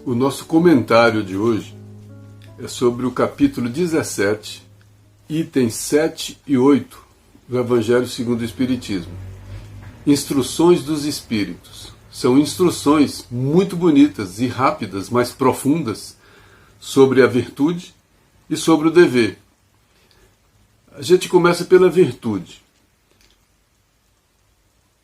O nosso comentário de hoje é sobre o capítulo 17, itens 7 e 8 do Evangelho segundo o Espiritismo. Instruções dos Espíritos. São instruções muito bonitas e rápidas, mas profundas, sobre a virtude e sobre o dever. A gente começa pela virtude.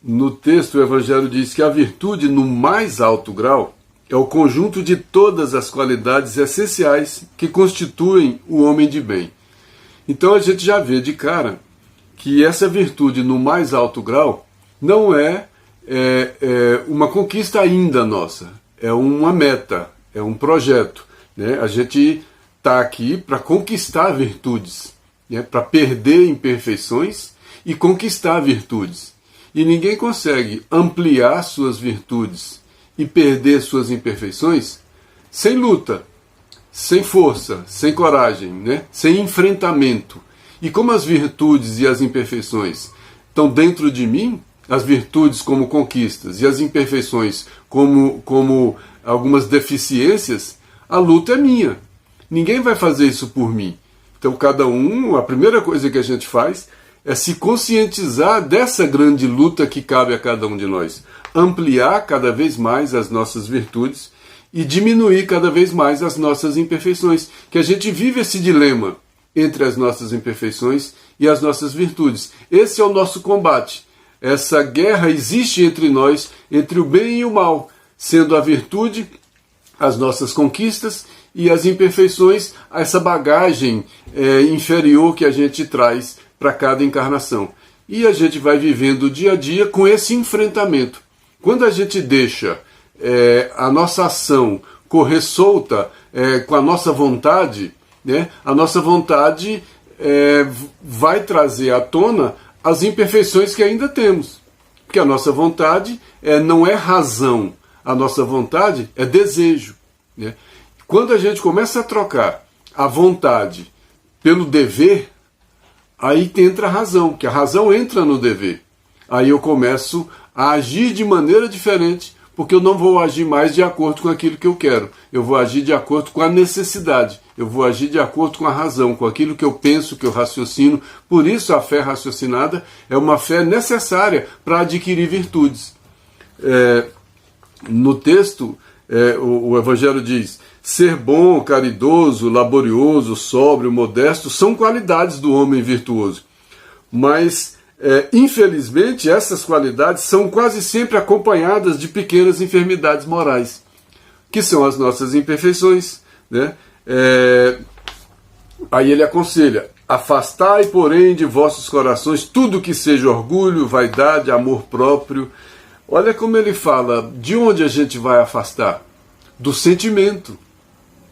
No texto, o Evangelho diz que a virtude, no mais alto grau, é o conjunto de todas as qualidades essenciais que constituem o homem de bem. Então a gente já vê de cara que essa virtude, no mais alto grau, não é uma conquista ainda nossa, é uma meta, é um projeto, né? A gente está aqui para conquistar virtudes, né? Para perder imperfeições e conquistar virtudes. E ninguém consegue ampliar suas virtudes e perder suas imperfeições sem luta, sem força, sem coragem, né? Sem enfrentamento. E como as virtudes e as imperfeições estão dentro de mim, as virtudes como conquistas e as imperfeições como algumas deficiências, a luta é minha. Ninguém vai fazer isso por mim. Então cada um, a primeira coisa que a gente faz é se conscientizar dessa grande luta que cabe a cada um de nós. Ampliar cada vez mais as nossas virtudes e diminuir cada vez mais as nossas imperfeições. Que a gente vive esse dilema entre as nossas imperfeições e as nossas virtudes. Esse é o nosso combate. Essa guerra existe entre nós, entre o bem e o mal, sendo a virtude as nossas conquistas e as imperfeições essa bagagem inferior que a gente traz para cada encarnação. E a gente vai vivendo dia a dia com esse enfrentamento. Quando a gente deixa a nossa ação correr solta com a nossa vontade, né, a nossa vontade vai trazer à tona as imperfeições que ainda temos. Porque a nossa vontade não é razão, a nossa vontade é desejo, né? Quando a gente começa a trocar a vontade pelo dever, aí entra a razão, que a razão entra no dever. Aí eu começo a agir de maneira diferente, porque eu não vou agir mais de acordo com aquilo que eu quero. Eu vou agir de acordo com a necessidade. Eu vou agir de acordo com a razão, com aquilo que eu penso, que eu raciocino. Por isso a fé raciocinada é uma fé necessária para adquirir virtudes. No texto, o Evangelho diz: ser bom, caridoso, laborioso, sóbrio, modesto são qualidades do homem virtuoso. Mas, infelizmente, essas qualidades são quase sempre acompanhadas de pequenas enfermidades morais, que são as nossas imperfeições, né? Aí ele aconselha: afastai, porém, de vossos corações tudo que seja orgulho, vaidade, amor próprio. Olha como ele fala, de onde a gente vai afastar? Do sentimento.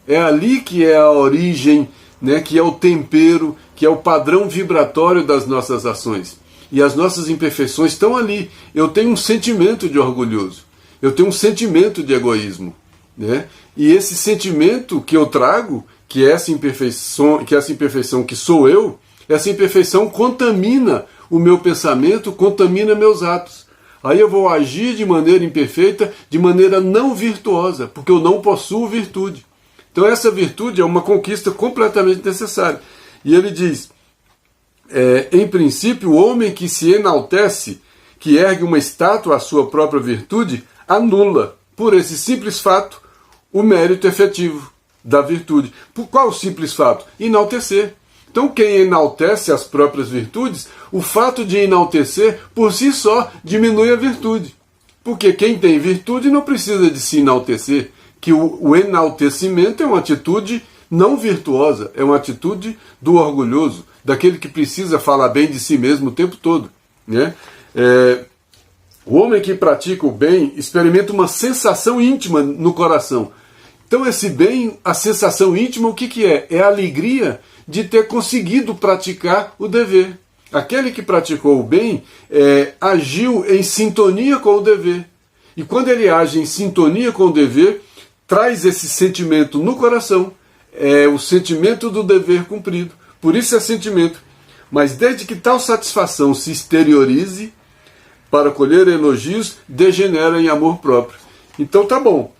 É ali que é a origem, né, que é o tempero, que é o padrão vibratório das nossas ações. E as nossas imperfeições estão ali. Eu tenho um sentimento de orgulhoso. Eu tenho um sentimento de egoísmo, né? E esse sentimento que eu trago, que essa imperfeição que sou eu, essa imperfeição contamina o meu pensamento, contamina meus atos. Aí eu vou agir de maneira imperfeita, de maneira não virtuosa, porque eu não possuo virtude. Então essa virtude é uma conquista completamente necessária. E ele diz, em princípio, o homem que se enaltece, que ergue uma estátua à sua própria virtude, anula, por esse simples fato, o mérito efetivo da virtude. Por qual simples fato? Enaltecer. Então quem enaltece as próprias virtudes, o fato de enaltecer, por si só, diminui a virtude. Porque quem tem virtude não precisa de se enaltecer. Que o enaltecimento é uma atitude não virtuosa, é uma atitude do orgulhoso, daquele que precisa falar bem de si mesmo o tempo todo, né? O homem que pratica o bem experimenta uma sensação íntima no coração. Então esse bem, a sensação íntima, o que é? É a alegria de ter conseguido praticar o dever. Aquele que praticou o bem agiu em sintonia com o dever. E quando ele age em sintonia com o dever, traz esse sentimento no coração, o sentimento do dever cumprido. Por isso é sentimento. Mas desde que tal satisfação se exteriorize, para colher elogios, degenera em amor próprio. Então tá bom.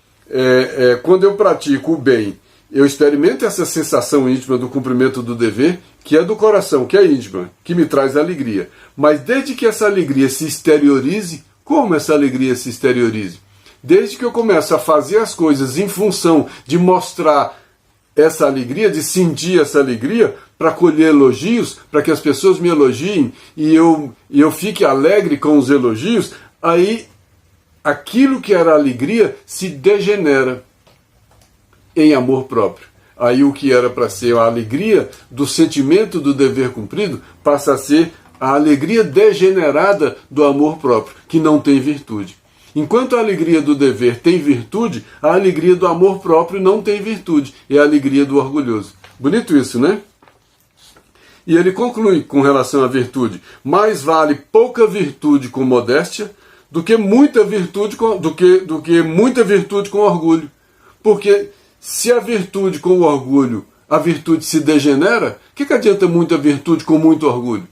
quando eu pratico o bem, eu experimento essa sensação íntima do cumprimento do dever, que é do coração, que é íntima, que me traz alegria. Mas desde que essa alegria se exteriorize, como essa alegria se exteriorize? Desde que eu começo a fazer as coisas em função de mostrar essa alegria, de sentir essa alegria, para colher elogios, para que as pessoas me elogiem e eu fique alegre com os elogios, aí aquilo que era alegria se degenera em amor próprio. Aí o que era para ser a alegria do sentimento do dever cumprido passa a ser a alegria degenerada do amor próprio, que não tem virtude. Enquanto a alegria do dever tem virtude, a alegria do amor próprio não tem virtude. É a alegria do orgulhoso. Bonito isso, né? E ele conclui com relação à virtude: mais vale pouca virtude com modéstia do que muita virtude muita virtude com orgulho. Porque se a virtude com o orgulho, a virtude se degenera, o que adianta muita virtude com muito orgulho?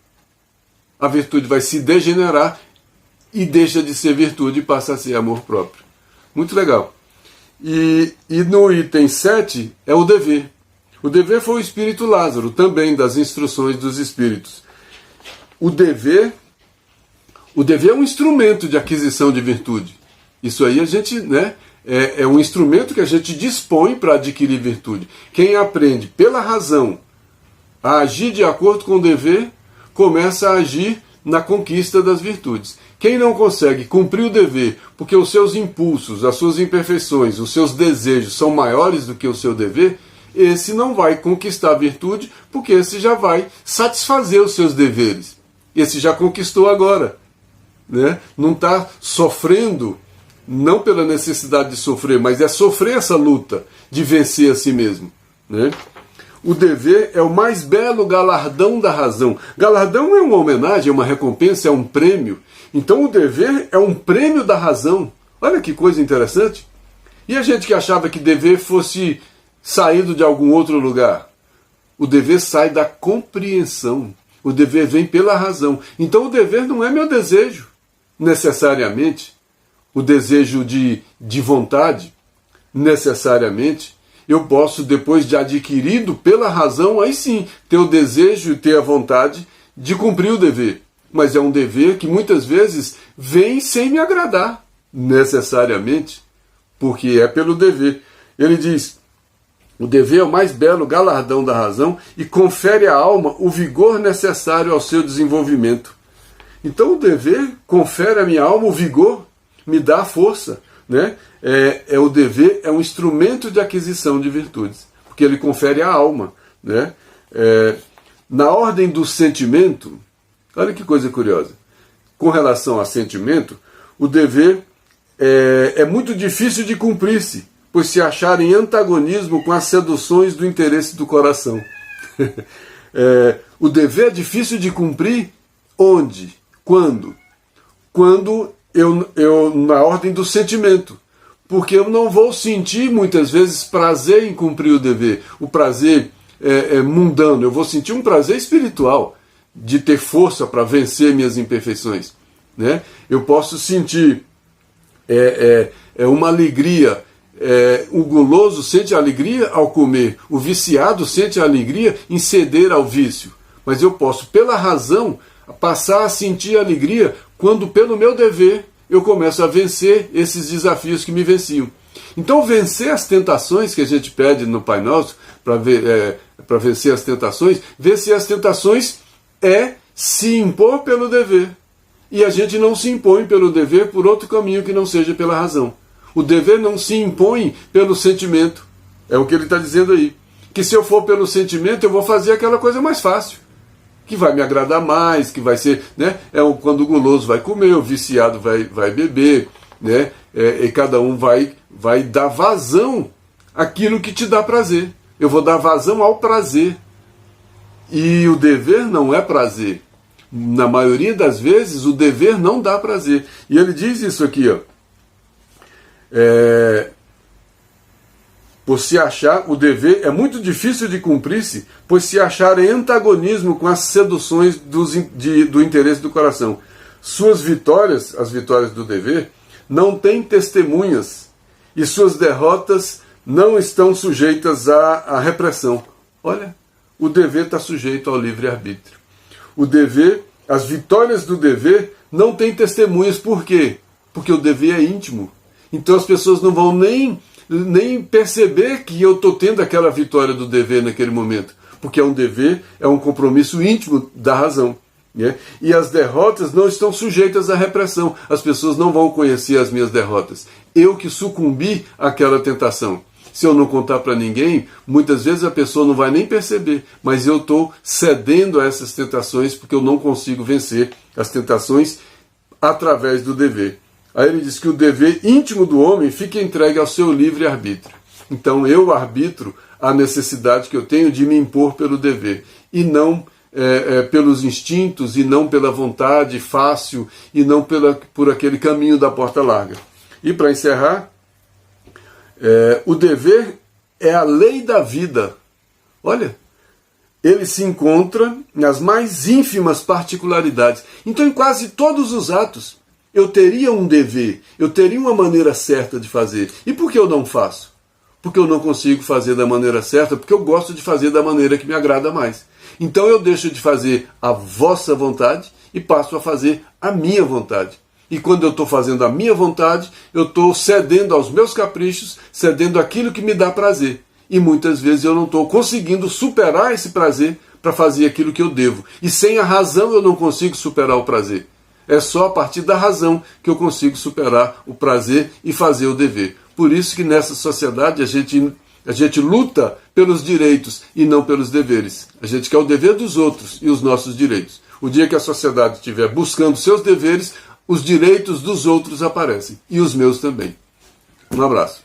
A virtude vai se degenerar e deixa de ser virtude e passa a ser amor próprio. Muito legal. E no item 7 é o dever. O dever foi o espírito Lázaro, também das instruções dos espíritos. O dever é um instrumento de aquisição de virtude. Isso aí a gente, é um instrumento que a gente dispõe para adquirir virtude. Quem aprende pela razão a agir de acordo com o dever, começa a agir na conquista das virtudes. Quem não consegue cumprir o dever porque os seus impulsos, as suas imperfeições, os seus desejos são maiores do que o seu dever, esse não vai conquistar a virtude, porque esse já vai satisfazer os seus deveres. Esse já conquistou agora. Não está sofrendo, não pela necessidade de sofrer, mas é sofrer essa luta de vencer a si mesmo. O dever é o mais belo galardão da razão. Galardão é uma homenagem, é uma recompensa, é um prêmio. Então o dever é um prêmio da razão. Olha que coisa interessante. E a gente que achava que dever fosse saído de algum outro lugar? O dever sai da compreensão. O dever vem pela razão. Então o dever não é meu desejo, necessariamente. O desejo de vontade, necessariamente. Eu posso, depois de adquirido pela razão, aí sim, ter o desejo e ter a vontade de cumprir o dever. Mas é um dever que muitas vezes vem sem me agradar, necessariamente, porque é pelo dever. Ele diz: o dever é o mais belo galardão da razão e confere à alma o vigor necessário ao seu desenvolvimento. Então o dever confere à minha alma o vigor, me dá a força. O dever é um instrumento de aquisição de virtudes, porque ele confere à alma. Na ordem do sentimento, olha que coisa curiosa. Com relação a sentimento, o dever é muito difícil de cumprir-se, pois se achar em antagonismo com as seduções do interesse do coração. O dever é difícil de cumprir onde? Quando? Quando eu na ordem do sentimento. Porque eu não vou sentir muitas vezes prazer em cumprir o dever. O prazer mundano. Eu vou sentir um prazer espiritual de ter força para vencer minhas imperfeições. Eu posso sentir uma alegria. O guloso sente alegria ao comer. O viciado sente alegria em ceder ao vício. Mas eu posso, pela razão, passar a sentir alegria quando, pelo meu dever, eu começo a vencer esses desafios que me venciam. Então, vencer as tentações que a gente pede no Pai Nosso, para vencer as tentações é se impor pelo dever. E a gente não se impõe pelo dever por outro caminho que não seja pela razão. O dever não se impõe pelo sentimento. É o que ele está dizendo aí. Que se eu for pelo sentimento, eu vou fazer aquela coisa mais fácil, que vai me agradar mais, que vai ser, quando o guloso vai comer, o viciado vai beber, e cada um vai dar vazão àquilo que te dá prazer. Eu vou dar vazão ao prazer. E o dever não é prazer. Na maioria das vezes, o dever não dá prazer. E ele diz isso aqui, por se achar, o dever é muito difícil de cumprir-se, pois se achar em antagonismo com as seduções do interesse do coração. Suas vitórias, as vitórias do dever, não têm testemunhas, e suas derrotas não estão sujeitas à repressão. Olha, o dever está sujeito ao livre-arbítrio. O dever, as vitórias do dever não têm testemunhas. Por quê? Porque o dever é íntimo. Então as pessoas não vão nem perceber que eu estou tendo aquela vitória do dever naquele momento. Porque é um dever, é um compromisso íntimo da razão. Né? E as derrotas não estão sujeitas à repressão. As pessoas não vão conhecer as minhas derrotas. Eu que sucumbi àquela tentação. Se eu não contar para ninguém, muitas vezes a pessoa não vai nem perceber, mas eu estou cedendo a essas tentações porque eu não consigo vencer as tentações através do dever. Aí ele diz que o dever íntimo do homem fica entregue ao seu livre-arbítrio. Então eu arbitro a necessidade que eu tenho de me impor pelo dever, e não pelos instintos, e não pela vontade fácil, e não por aquele caminho da porta larga. E para encerrar, o dever é a lei da vida. Olha, ele se encontra nas mais ínfimas particularidades. Então, em quase todos os atos, eu teria um dever, eu teria uma maneira certa de fazer. E por que eu não faço? Porque eu não consigo fazer da maneira certa, porque eu gosto de fazer da maneira que me agrada mais. Então eu deixo de fazer a vossa vontade e passo a fazer a minha vontade. E quando eu estou fazendo a minha vontade, eu estou cedendo aos meus caprichos, cedendo aquilo que me dá prazer. E muitas vezes eu não estou conseguindo superar esse prazer para fazer aquilo que eu devo. E sem a razão eu não consigo superar o prazer. É só a partir da razão que eu consigo superar o prazer e fazer o dever. Por isso que nessa sociedade a gente luta pelos direitos e não pelos deveres. A gente quer o dever dos outros e os nossos direitos. O dia que a sociedade estiver buscando seus deveres, os direitos dos outros aparecem. E os meus também. Um abraço.